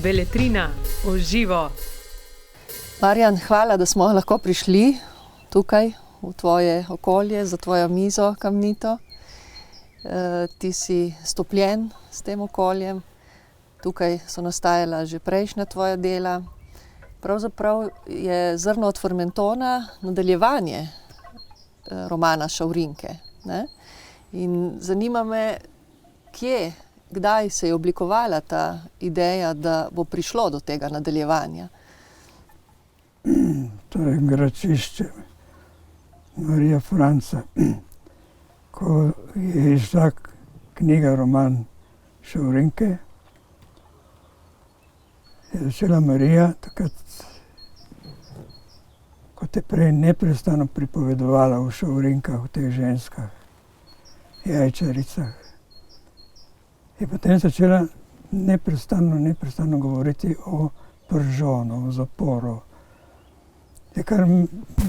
Beletrina v živo. Marjan, hvala, da smo lahko prišli tukaj v tvoje okolje, za tvojo mizo kamnito. Ti si stopljen s tem okoljem. Tukaj so nastajala že prejšnja tvoja dela. Pravzaprav je Zrno od Formentona nadaljevanje romana Šavrinke, ne? In zanima me, kdaj se je oblikovala ta ideja, da bo prišlo do tega nadaljevanja? Torej, Gračišče Marija Franca, ko je izšla knjiga, roman Šavrinke, je začela Marija takrat, kot je prej neprestano pripovedovala o Šavrinkah, o teh ženskah, jajčaricah. Je potem začela neprestano govoriti o pržonu, o zaporu. Je kar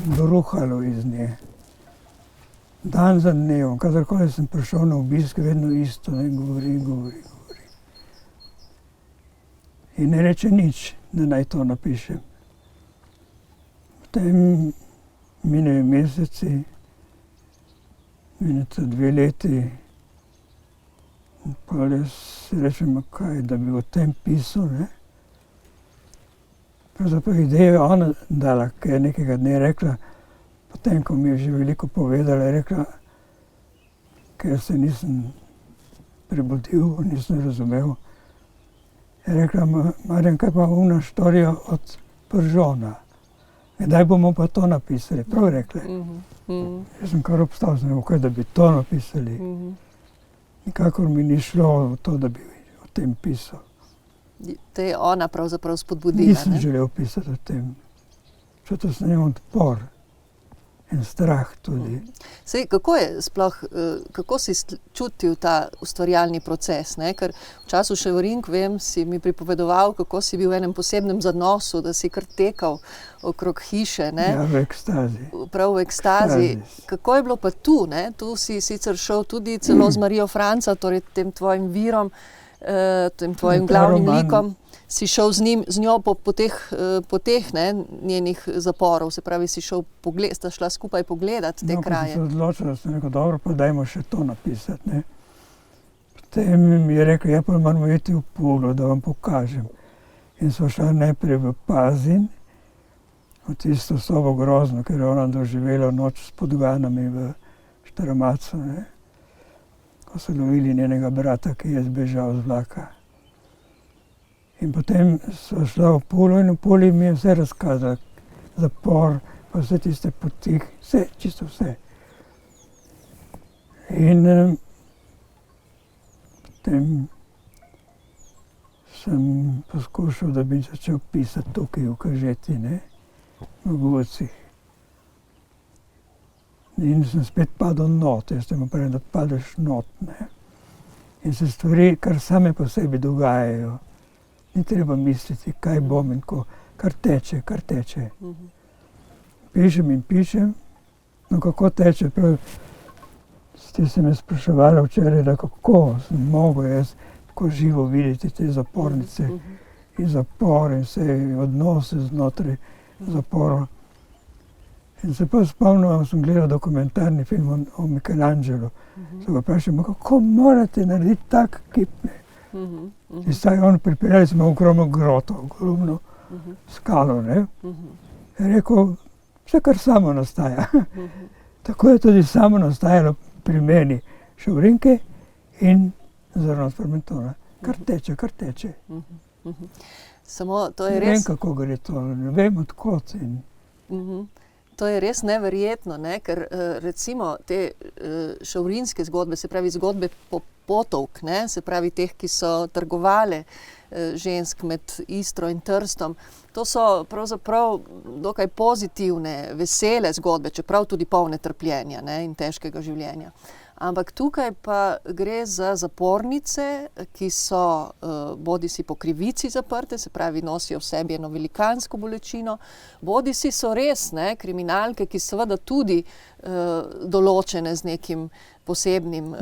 bruhalo iz nje. Dan za dnevom, kadarkoli sem prišel na obisk, vedno isto, ne, govori. In ne reče nič, da naj to napišem. Potem minejo meseci, mineta 2 leti, in pa jaz si rečem, kaj, da bi o tem pisal, ne. Pravzaprav idejo je ona dala, ker je nekega dne rekla, potem, ko mi je že veliko povedala, je rekla, ker se nisem prebudil, nisem razumel, je rekla, Marjan, kaj pa ona štorija od pržona? Kdaj bomo pa to napisali? Prav rekla. Jaz sem kar obstal, kaj, da bi to napisali. Nikakor mi ni šlo v to, da bi o tem pisal. Te je ona pravzaprav spodbudila, ne? Nisem želel pisati o tem. Čutil sem njen odpor in strah tudi. Sej, kako si čutil ta ustvarjalni proces, ne? Ker v času Šavrink, vem, si mi pripovedoval, kako si bil v enem posebnem zanosu, da si kar tekal okrog hiše, ne? Ja, v ekstazi. Prav v ekstazi. Kako je bilo pa tu, ne? Tu si sicer šel tudi celo z Marijo Franca, torej tem tvojim virom, tem tvojim glavnim likom. Si šel z njo po teh njenih zaporov, se pravi, sta šla skupaj pogledati te kraje. Ko sem se odločila, sem rekel, dobro, pa dajmo še to napisati, ne. Potem mi je rekel, ja, pa moramo iti v Pulo, da vam pokažem. In so šla najprej v Pazin, v tisto sobo grozno, ker je ona doživela noč s podganami v Štramacu, ne. Ko so lovili njenega brata, ki je zbežal z vlaka. In potem so šla v Pulo in v Puli mi je vse razkazala. Zapor, pa vse tiste poti, vse, čisto vse. In potem sem poskušal, da bi začel pisati tukaj v Kažeti, ne, v Gucih. In sem spet padel not, jaz tem pravim, da padeš not, ne. In se stvari kar same po sebi dogajajo. Ni treba misliti, kaj bom in ko, kar teče. Pišem, no kako teče, prav, ste se me spraševali včeraj, da kako sem mogel jaz tako živo videti te zapornice in zapor in vse odnose znotraj zaporov. In se pa spomnil, sem gledal dokumentarni film o Michelangelo. Se ga vprašam, kako morate narediti tak kip, ne? In saj on pripeljali smo ogromno groto, ogromno skalo, ne. Je rekel, vse kar samo nastaja. Tako je tudi samo nastajalo pri meni Šavrinke in Zrno od Formentona. Kar teče. Samo to je res... Ne vem, kako gre to, ne vem odkot. To je res neverjetno, ne? Ker recimo te šavrinske zgodbe, se pravi zgodbe potovk, ne? Se pravi teh, ki so trgovale žensk med Istro in Trstom, to so pravzaprav dokaj pozitivne, vesele zgodbe, čeprav tudi polne trpljenja, ne? In težkega življenja. Ampak tukaj pa gre za zapornice, ki so bodisi po krivici zaprte, se pravi nosijo v sebi eno velikansko bolečino, bodisi so res, ne, kriminalke, ki seveda tudi določene z nekim posebnim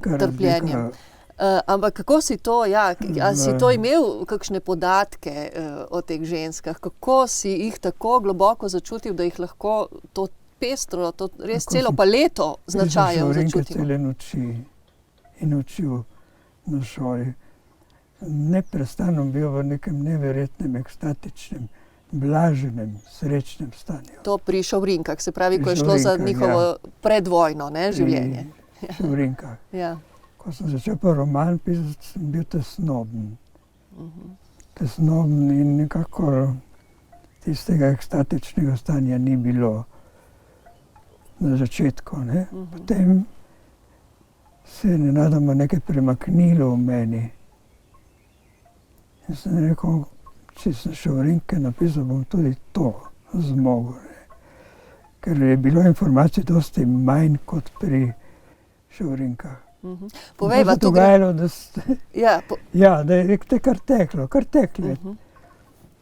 trpljenjem. Ampak kako si to, a si to imel kakšne podatke o teh ženskah? Kako si jih tako globoko začutil, da jih lahko to pestro, to res celo paleto značajev začutimo? Cele noči in učil na šoli. Neprestano bil v nekem neverjetnem, ekstatičnem, blaženem, srečnem stanju. To pri Šovrinkah, se pravi, ko je šlo za njihovo predvojno življenje. Pri Šovrinkah. Ja. Ko sem začel pa roman pisati, sem bil tesnoben. Tesnoben in nekako tistega ekstatičnega stanja ni bilo na začetku. Potem se je nenadoma nekaj premaknilo v meni. In sem rekel, če sem Šovrinke napisal, bom tudi to zmogel. Ker je bilo informacij dosti manj kot pri Šovrinkah. Povejva, to dogajalo, da da je te kar teklo. Kar teklo.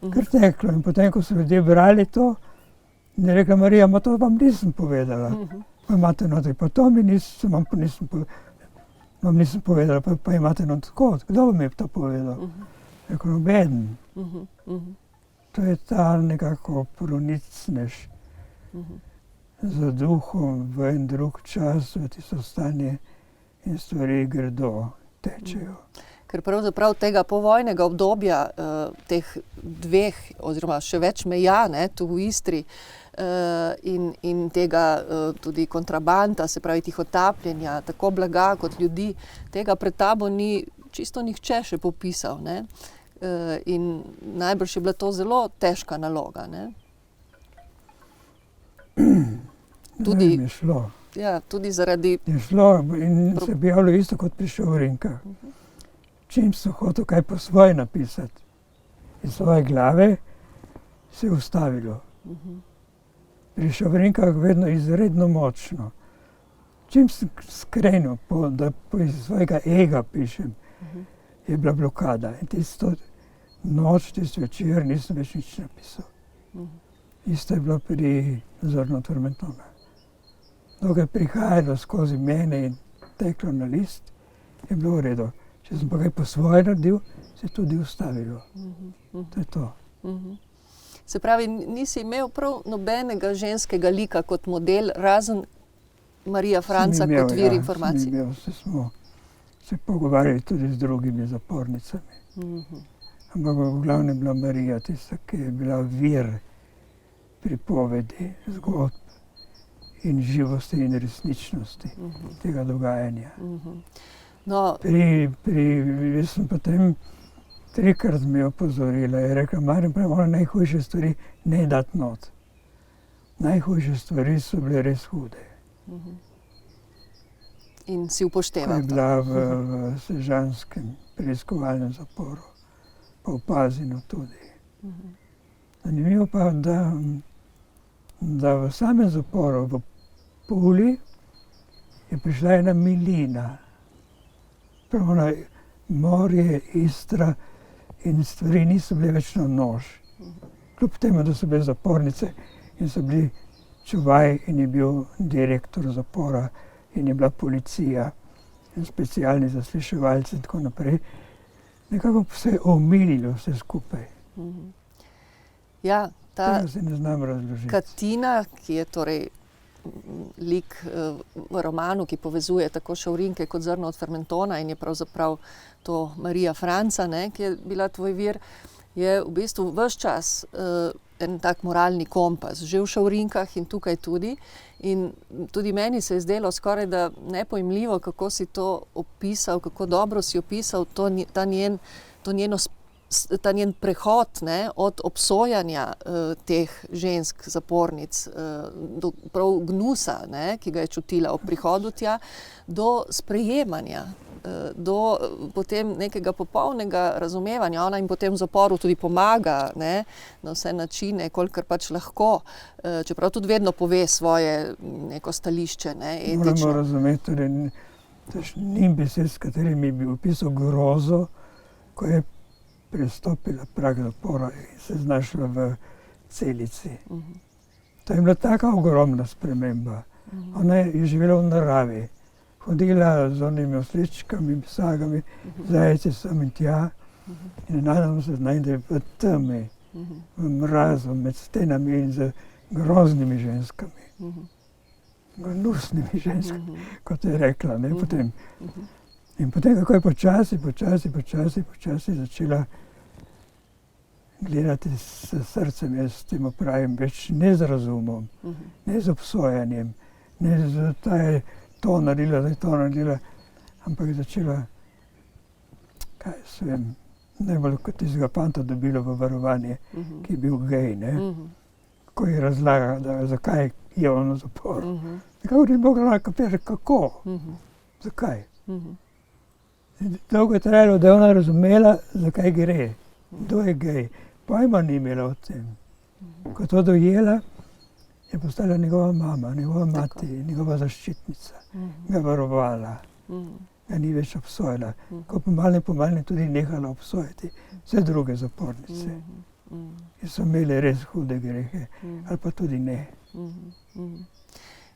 In potem, ko so ljudje brali to, je rekla Marija, to vam nisem povedala. Pa imate notri, pa to vam nisem povedala, pa imate notri. Kdo vam je to povedal? Rekel, nobeden. To je ta nekako pronicnež za duhom v en drug čas, v tisto stanje in stvari grdo tečejo. Ker pravzaprav tega povojnega obdobja, teh dveh oziroma še več meja, tu v Istri, in tega tudi kontrabanda, se pravi tihotapljenja, tako blaga kot ljudi, tega pred tabo ni čisto nihče še popisal. In najbrž je bila to zelo težka naloga. Tudi je šlo. Ja, tudi zaradi... Je šlo in se je javilo isto kot pri Šovrinkah. Čim sem hotel kaj po svoje napisati, iz svoje glave, se je ustavilo. Pri Šovrinkah vedno izredno močno. Čim sem skrenil, da iz svojega ega pišem, je bila blokada. In tisto noč, tisto večer nisem več nič napisal. Isto je bilo pri Zornu od Formentona. Dokaj je prihajalo skozi mene in teklo na list, je bilo v redu. Če sem pa kaj po svoje naredil, se je tudi ustavilo. To je to. Se pravi, nisi imel prav nobenega ženskega lika kot model, razen Marija Franca kot vir informacij? Sem imel, smo se pogovarjali tudi z drugimi zapornicami. Ampak v glavnem je bila Marija tista, ki je bila vir pripovedi, zgodb in živosti in resničnosti tega dogajanja. Jaz sem potem trikrat me opozorila, je rekla, Marjan, ona najhujše stvari ne dati not. Najhujše stvari so bile res hude. In si upošteval to. Ko je bila v sežanskem preiskovalnem zaporu, pa v Pazinu tudi. Zanimivo pa, da v samem zaporu v Puli je prišla ena milina. Pravno morje, Istra in stvari niso bile več na nož. Kljub temu, da so bile zapornice in so bili čuvaj in je bil direktor zapora in je bila policija in specialni zasliševalci in tako naprej. Nekako se je omililo vse skupaj. Ja, ta se ne znam razložiti. Katina, ki je torej lik v romanu, ki povezuje tako Šovrinke kot Zrno od Formentona in je pravzaprav to Marija Franca, ki je bila tvoj vir, je v bistvu ves čas en tak moralni kompas, že v Šovrinkah in tukaj tudi. In tudi meni se je zdelo skoraj da nepojmljivo, kako si to opisal, kako dobro si opisal ta njen prehod od obsojanja teh žensk zapornic, do prav gnusa, ki ga je čutila ob prihodu tja, do sprejemanja, do potem nekega popolnega razumevanja. Ona jim potem v zaporu tudi pomaga na vse načine, kolikor pač lahko, čeprav tudi vedno pove svoje neko stališče, etično. Moramo razumeti, ni besed, s katerimi bi opisal grozo, ko je prestopila prag zapora in se znašla v celici. To je bila taka ogromna sprememba. Ona je živela v naravi, hodila z onimi osličkami, sagami, zajci sem in tja. In nenadoma se znajde v temi, v mrazu, med stenami in z groznimi ženskami. Gnusnimi ženskami, kot je rekla. Ne, potem. In potem, kako je počasi začela gledati s srcem, jaz temu pravim, več ne z razumom, ne z obsojanjem, ne z to naredila, ampak je začela, kaj se vem, najbolj kot tistega fanta dobila v varovanje, ki je bil gej, ne? Ko je razlaga, zakaj je on v zaporu. Kako ni mogla kapirati, kako, zakaj. Dolgo je trajalo, da je ona razumela, zakaj gre, kdo je gej. Pojma ni imela o tem. Ko je to dojela, je postala njegova mama, njegova mati, njegova zaščitnica. Ga varovala, ga ni več obsojala. Ko pomalne tudi nehala obsojati vse druge zapornice. Ki so imeli res hude grehe, ali pa tudi ne.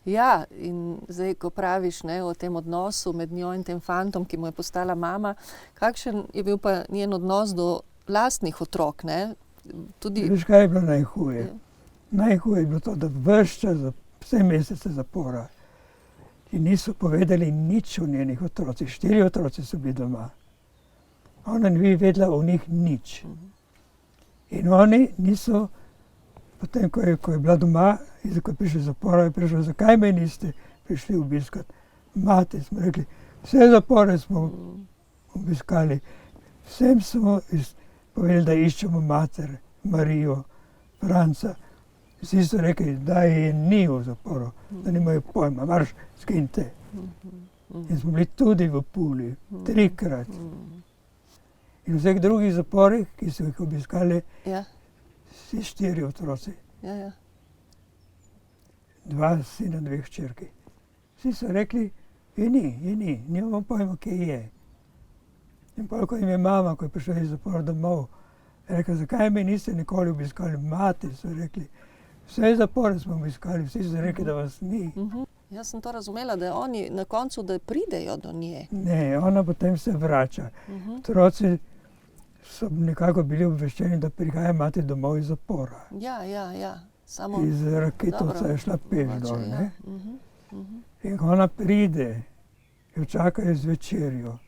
Ja, in zdaj, ko praviš, ne, o tem odnosu med njo in tem fantom, ki mu je postala mama, kakšen je bil pa njen odnos do lastnih otrok, ne? Tudi... Veš, kaj je bilo najhuje? Najhuje je bilo to, da ves čas, vse mesece zapora, ki niso povedali nič o njenih otrocih. 4 otroci so bili doma. Ona ni vedela o njih nič. In oni niso, potem, ko je bila doma, in ko je prišla iz zapora, je prišla, zakaj me niste prišli obiskati? Mati, smo rekli, vse zapore smo obiskali, vsem smo povedali, da iščemo mater, Marijo, Franca. Vsi so rekli, da je ni v zaporu, da nimajo pojma, marš, skinite. In smo bili tudi v Puli, 3-krat. In v vseh drugih zaporih, ki so jih obiskali, vsi 4 otroci. 2 sina, 2 hčerki. Vsi so rekli, je ni, nimamo pojma, kje je. In potem, ko jim je mama, ko je prišla iz zapora domov, je rekla, zakaj me niste nikoli obiskali? Mati, so rekli, vse zapore smo obiskali, vsi so rekli, da vas ni. Jaz sem to razumela, da oni na koncu, da pridejo do nje. Ne, ona potem se vrača. Otroci so nekako bili obveščeni, da prihaja mati domov iz zapora. Ja. Samo... Iz Rakitovca je šla peš dol, ne? In ko ona pride, jo čakajo z večerjo.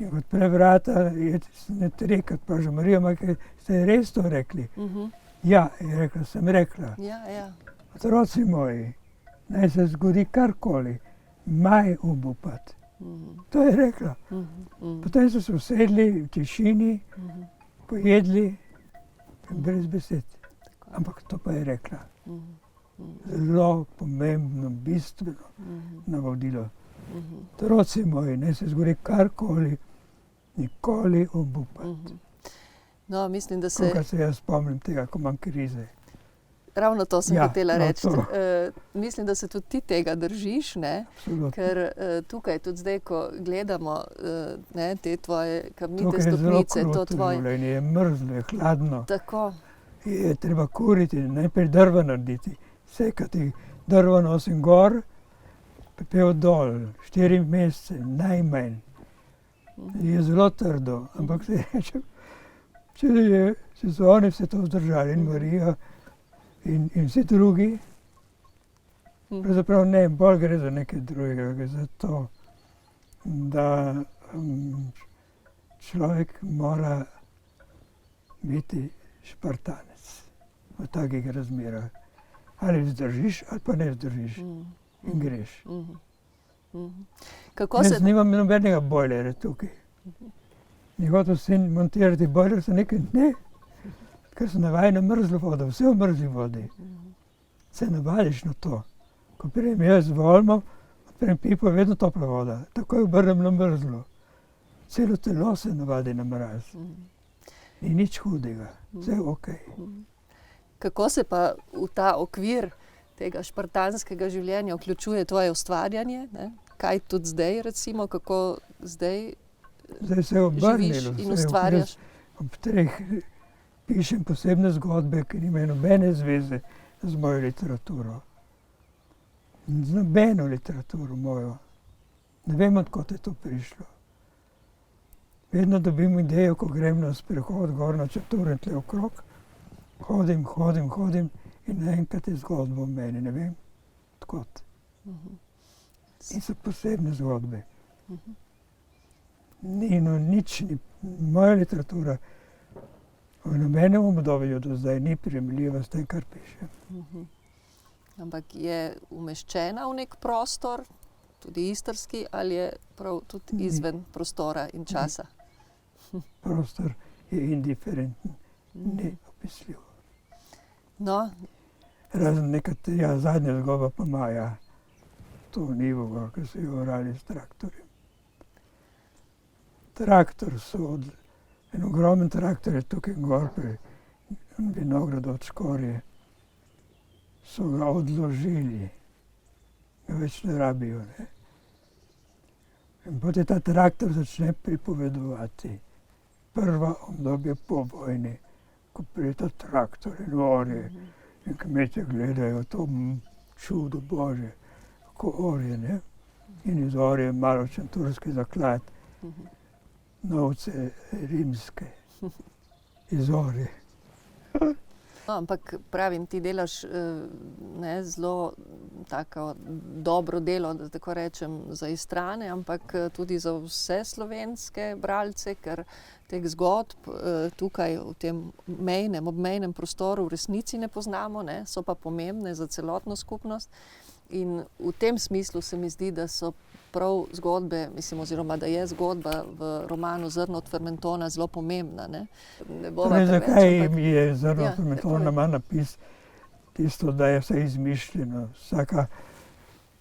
In ko odpre vrata, je 3-krat vprašal, Marija, ste res to rekli? Ja, je rekla, sem rekla. Otroci moji, naj se zgodi karkoli, maj obupati. To je rekla. Potem so se usedli v tišini, pojedli, brez besed. Ampak to pa je rekla. Zelo pomembno, bistveno navodilo. Otroci moji, naj se zgodi karkoli, nikoli obupati. No, mislim, da se... Kolikor se jaz spomnim tega, ko imam krize. Ravno to sem hotela reči. Mislim, da se tudi ti tega držiš, ne? Absolutno. Ker tukaj, tudi zdaj, ko gledamo te tvoje kamnite stopnice, to tvoje... Tukaj je zelo kruto življenje, je mrzlo, je hladno. Tako. Je treba kuriti, najprej drva narediti, sekati drvo nosim gor, pepel dol, 4 mesece, najmanj. Je zelo trdo, ampak se reče, če so oni vse to vzdržali, in Marija, in vsi drugi, pravzaprav ne, bolj gre za nekaj drugega, gre za to, da človek mora biti Špartanec v takih razmerah. Ali vzdržiš, ali pa ne vzdržiš in greš. Jaz nimam nobenega bojlera tukaj. Ni hotel sin montirati bojler, so nekaj ne, ker so navajeni na mrzlo vodo, vse v mrzli vodi. Se navadiš na to. Ko prijem jaz v Olmo, odprem pipo, je vedno topla voda. Takoj obrnem na mrzlo. Celo telo se navadi na mraz. Ni nič hudega, vse je okej. Kako se pa v ta okvir tega špartanskega življenja vključuje tvoje ustvarjanje? Kaj tudi zdaj, recimo, kako zdaj živiš in ustvarjaš? Ob 3 pišem posebne zgodbe, ki nimajo nobene zveze z mojo literaturo. Z nobeno literaturo mojo. Ne vem, odkot je to prišlo. Vedno dobim idejo, ko grem na sprehod gor na Četurn tle okrog. Hodim in naenkrat je zgodba o meni, ne vem, odkot. In so posebne zgodbe. Nič ni, moja literatura v nobenem obdobju do zdaj ni primerljiva s tem, kar pišem. Ampak je umeščena v nek prostor, tudi istrski, ali je prav tudi izven prostora in časa? Prostor je indiferenten, neopisljiv. No, Razen zadnja zgodba pa Maja, to nivo, ki so jo orali s traktorjem. En ogromen traktor je tukaj gor pri Vinogradu od Škorje. So ga odložili, ga več ne rabijo. Ne? In potem ta traktor začne pripovedovati. Prva obdobje po vojni, ko pride ta traktor in orje. In kmetje gledajo to čudo Božje, kako orje, ne? In iz orje malo čenturski zaklad, novce rimske, iz orje. No, ampak pravim, ti delaš zelo tako dobro delo, da tako rečem, za Istrane, ampak tudi za vse slovenske bralce, ker teh zgodb tukaj v tem obmejnem prostoru v resnici ne poznamo, ne, so pa pomembne za celotno skupnost. In v tem smislu se mi zdi, da so prav zgodbe, oziroma da je zgodba v romanu Zrno od Fermentona zelo pomembna. Ne bova preveč, zakaj mi je Zrno od Fermentona ima napis tisto, da je vse izmišljeno. Vsaka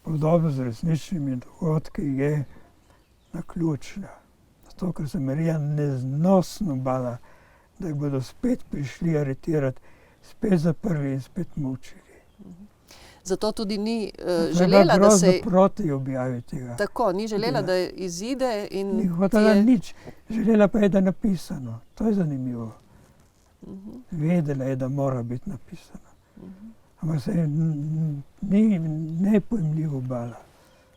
podoba z resničnimi dogodki je naključna. Zato, ker se Marija neznosno bala, da jih bodo spet prišli aretirati, spet zaprli in spet mučili. Zato tudi ni želela, da se... proti objavi tega. Tako, ni želela, da izide in... Ni hotela nič. Želela pa je, da je napisano. To je zanimivo. Vedela je, da mora biti napisano. Ampak se je ni nepojmljivo bala.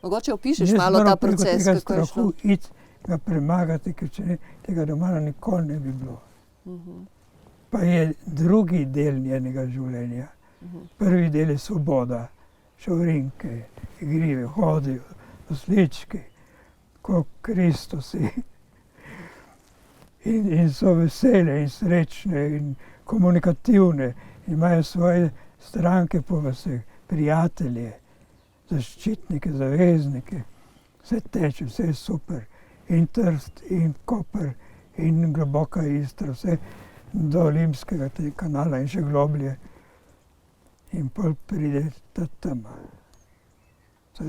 Mogoče opišeš malo ta proces, kako je šlo. Iti ga premagati, ker če tega romana nikoli ne bi bilo. Pa je drugi del njenega življenja. Prvi del je svoboda, šovrinke, igrive, hodijo, oslički, kot Kristusi. In so vesele in srečne in komunikativne. In imajo svoje stranke po vseh, prijatelje, zaščitnike, zaveznike. Vse teče, vse je super. In Trst, in Koper, in globoka Istra, vse do Limskega kanala in še globlje. In pol pride ta tema. To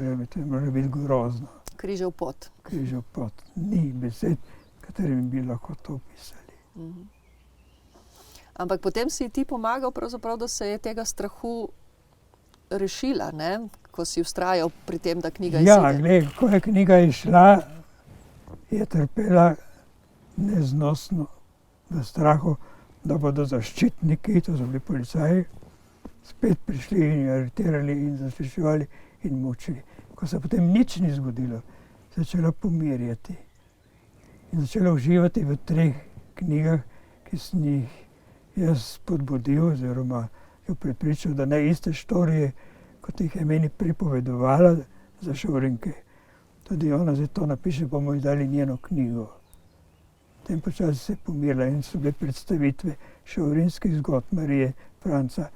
mora biti grozno. Križev pot. Križev pot. Ni besed, katerimi bi lahko to opisali. Ampak potem si ti pomagal pravzaprav, da se je tega strahu rešila, ne? Ko si vztrajal pri tem, da knjiga izide. Ja, glej, ko je knjiga izšla, je trpela neznosno v strahu, da bodo zaščitniki, to so bili policaji, spet prišli in aretirali in zasliševali in mučili. Ko se potem nič ni zgodilo, začela pomirjati. In začela uživati v 3 knjigah, ki sem jih jaz spodbudil oziroma jo prepričal, da ne iste štorije, kot jih je meni pripovedovala za šovrinke. Tudi ona zdaj to napiše, bomo ji dali njeno knjigo. Potem počasi se je pomirila in so bile predstavitve šovrinskih zgodb Marije Franca.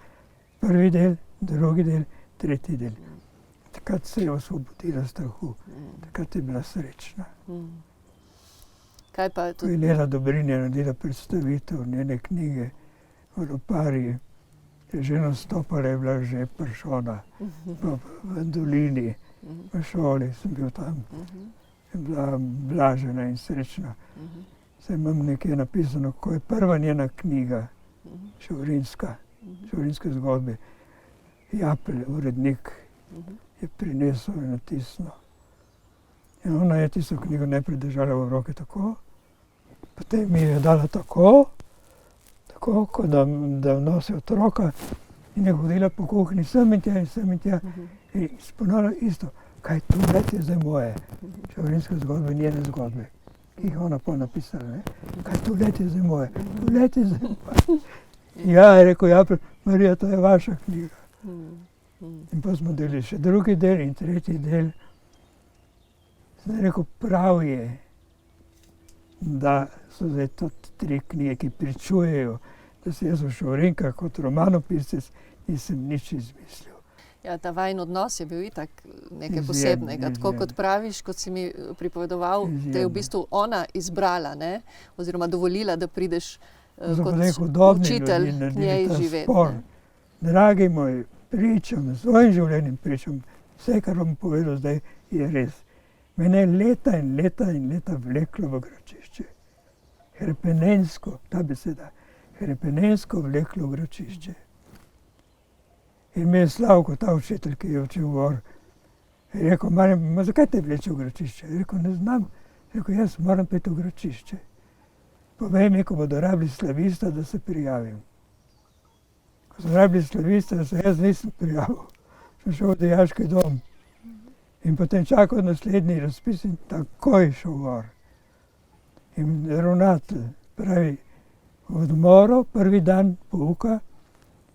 Prvi del, drugi del, tretji del. Takrat se je osvobodila strahu, takrat je bila srečna. Kaj pa Ko je Lela Dobrin je naredila predstavitev njene knjige v Lopari, je že nastopala, je bila že pršona v dolini, v šoli sem bil tam. Je bila blažena in srečna. Zdaj imam nekaj napisano, ko je prva njena knjiga, šovrinske zgodbe. Japelj, urednik, je prinesel in natisnil. In ona je tisto knjigo najprej držala v roke tako, potem mi je dala tako, kot da nosi otroka in je hodila po kuhinji sem in tja in sem in tja in izpolnila isto. kaj to je zdaj moje. Šavrinske zgodbe, njene zgodbe, ki jih ona pol napisala, ne. Kaj to je zdaj moje, to je zdaj moje. Ja, je rekel, ja, Marija, to je vaša knjiga. In pa smo delili še drugi del in tretji del. Zdaj rekel, prav je, da so zdaj to 3 knjige, ki pričujejo, da se jaz v Šavrinkah kot romanopisec nisem nič izmislil. Ja, ta vajin odnos je bil itak nekaj posebnega. Tako kot praviš, kot si mi pripovedoval, da je v bistvu ona izbrala, ne, oziroma dovolila, da prideš kot učitelj k njej živeti. Dragi moj, pričam, svojim življenjem pričam, vse, kar bom povedal zdaj, je res. Mene je leta in leta in leta vleklo v Gračišče. Hrepenensko, ta beseda, hrepenensko vleklo v Gračišče. In me je Slavko, ta učitelj, ki je učil gor, je rekel, Marjan, zakaj te vleče v Gračišče? Je rekel, ne znam. Je rekel, jaz moram peti v Gračišče. Povej mi, ko bodo rabili slavista, da se prijavim. Ko so rabili slavista, se jaz nisem prijavil. Sem šel v dijaški dom. In potem čakal naslednji razpis in takoj šel gor. In ravnatelj pravi, v odmoru, prvi dan pouka,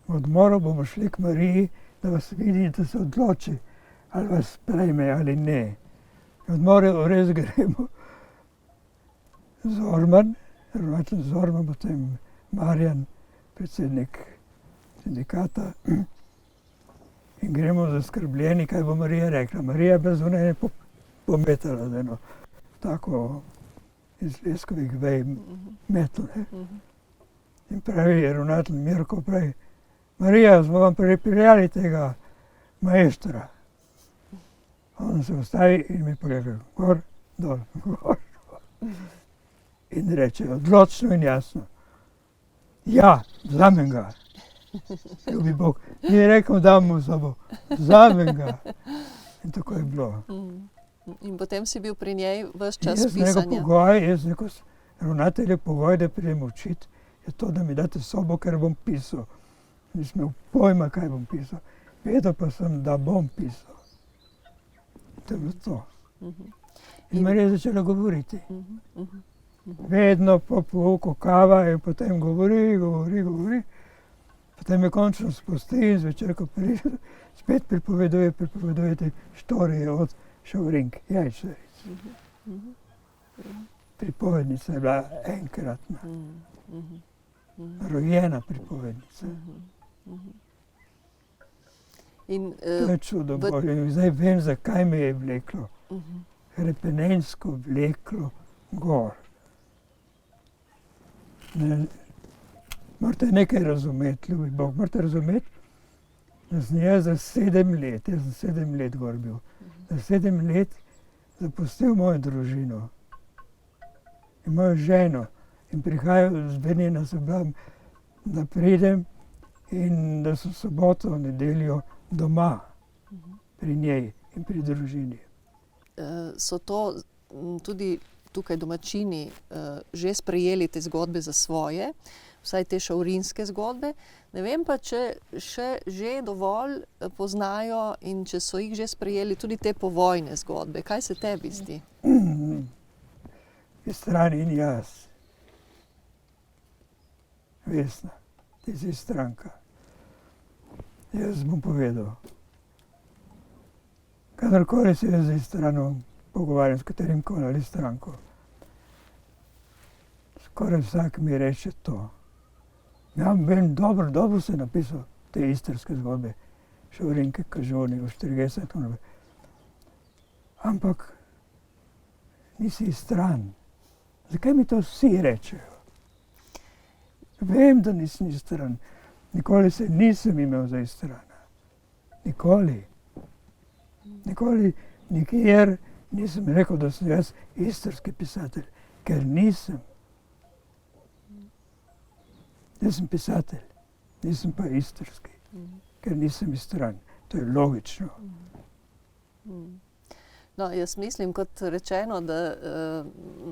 v odmoru bomo šli k Mariji, da vas vidi, da se odloči, ali vas sprejme ali ne. V odmoru res gremo. Zorman, ravnatelj Zorman, potem Marjan, predsednik sindikata. In gremo zaskrbljeni, kaj bo Marija rekla. Marija brez one pometala z eno tako iz leskovih vej metlo. In pravi ravnatelj Mirko, pravi, Marija, smo vam pripeljali tega maestra. On se ustavi in mi pogleda, gor, dol, gor, dol. In reče, odločno in jasno, ja, vzamem ga. Ljubi Bog, ni rekel, dam mu sobo, vzamem ga. In tako je bilo. In potem si bil pri njej ves čas pisanja. Jaz rekel, ravnatelj je pogoj, da pridem učiti, je to, da mi date sobo, ker bom pisal. Nisem imel pojma, kaj bom pisal. Vedel pa sem, da bom pisal. To je bilo to. In Marija je začela govoriti. Vedno po pouku kava in potem govori. Potem je končno spusti in zvečer, ko pride, spet pripoveduje te štorije od Šavrink, Jajčaric. Pripovednica je bila enkratna. Rojena pripovednica. To je čudo Božje. In zdaj vem, zakaj me je vleklo. Hrepenensko vleklo gor. Morate nekaj razumeti, ljubi Bog, morate razumeti, da sem jaz za 7 let, jaz sem 7 let gor bil, za 7 let zapustil mojo družino in mojo ženo in prihajal z Benina Seblam, da pridem in da so soboto, nedeljo doma pri njej in pri družini. So to tudi tukaj domačini že sprejeli te zgodbe za svoje, vsaj te šavrinske zgodbe. Ne vem pa, če še že dovolj poznajo in če so jih že sprejeli tudi te povojne zgodbe. Kaj se tebi zdi? Stran in jaz. Vesna, ti si stranka. Jaz bom povedal. Kadarkoli se jaz z stranom pogovarjam s katerimkoli ali stranko, skoraj vsak mi reče to. Ja, vem, dobro si napisal te istrske zgodbe, Šavrinke, Kažoni, Oštrigesa in tako naprej. Ampak nisi stran. Zakaj mi to vsi rečejo? Vem, da nisem stran. Nikoli se nisem imel za strana. Nikoli. Nikoli, nikjer nisem rekel, da sem jaz istrski pisatelj, ker nisem. Jaz sem pisatelj, nisem pa istrski, ker nisem stran. To je logično. No, jaz mislim, kot rečeno, da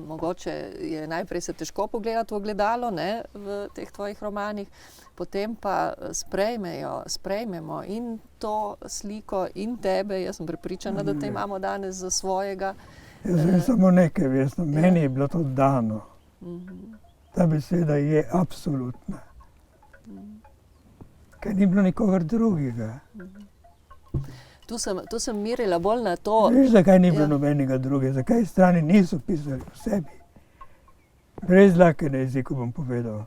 mogoče je najprej se težko pogledati v ogledalo, ne, v teh tvojih romanih, potem pa sprejmemo in to sliko in tebe, jaz sem prepričana, da te imamo danes za svojega. Jaz vem samo nekaj, vesno, meni je bilo to dano. Ta beseda je absolutna. Ker ni bilo nikogar drugega. Tu sem merila bolj na to. Veš, zakaj ni bilo nobenega drugega? Zakaj strani niso pisali o sebi? Brez dlake na jeziku bom povedal.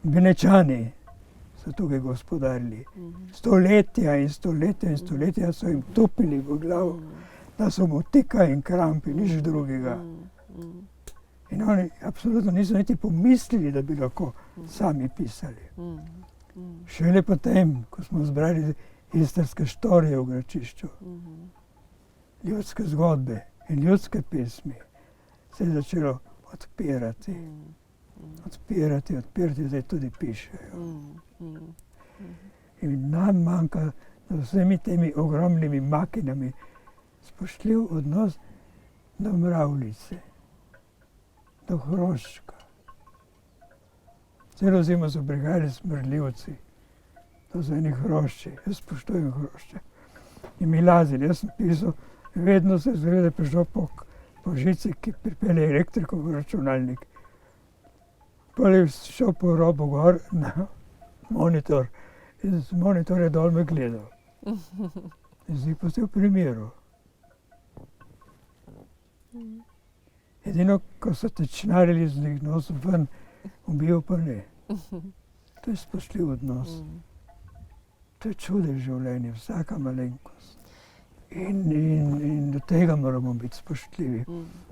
Benečani so tukaj gospodarili. Stoletja in stoletja in stoletja so jim tupili v glavo, da so motika in krampi, nič drugega. In oni absolutno niso niti pomislili, da bi lahko sami pisali. Šele potem, ko smo zbrali istrske štorije v Gračišču, ljudske zgodbe in ljudske pesmi, se je začelo odpirati. Odpirati, zdaj tudi pišejo. In nam manjka z vsemi temi ogromnimi makinami spoštljiv odnos do mravljice, do hroščka. Celo zimo so prihajali smrdljivci, to so eni hrošči, jaz spoštujem hrošče. In mi lazili, jaz sem pisal, vedno se je prišel po žici, ki pripelje elektriko v računalnik. Potem je šel po robu gor na monitor in z monitorja dol me gledal. In zdaj pa se v primeru. Edino, ko so tečnarili z njih nos ven, ubil pa ne. To je spoštljiv odnos. To je čudež življenja, vsaka malenkost. In do tega moramo biti spoštljivi,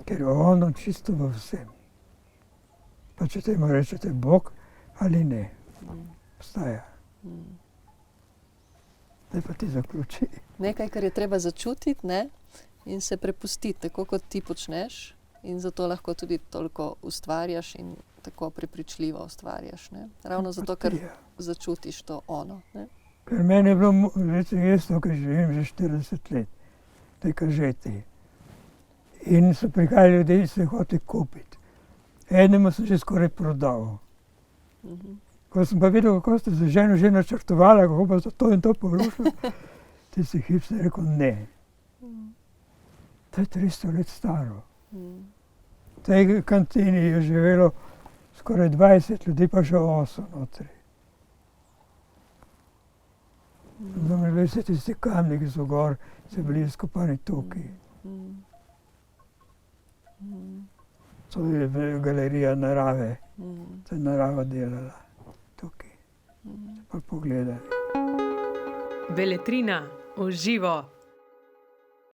ker je ono čisto v vsem. Pa če temu rečete Bog ali ne, obstaja. Zdaj pa ti zaključi. Nekaj, kar je treba začutiti, ne? In se prepustiti, tako kot ti počneš. In zato lahko tudi toliko ustvarjaš in tako prepričljivo ustvarjaš. Ne? Ravno zato, ker začutiš to ono. Ne? Ker meni je bilo, recimo jaz tukaj živim že 40 let, nekaj žeti. In so prihajali ljudje in se hoteli kupiti. Enemu sem že skoraj prodal. Ko sem pa videl, kako ste za ženo že načrtovala, kako pa so to in to porušili, ti si hip sem rekel ne. To je 300 let staro. V tej kantini je živelo skoraj 20 ljudi, pa še 8 notri. Zamrli se tisti kamni, ki so gor, so bili izkopani tukaj. To je galerija narave, to je narava delala tukaj. Pa pogledali. Beletrina v živo.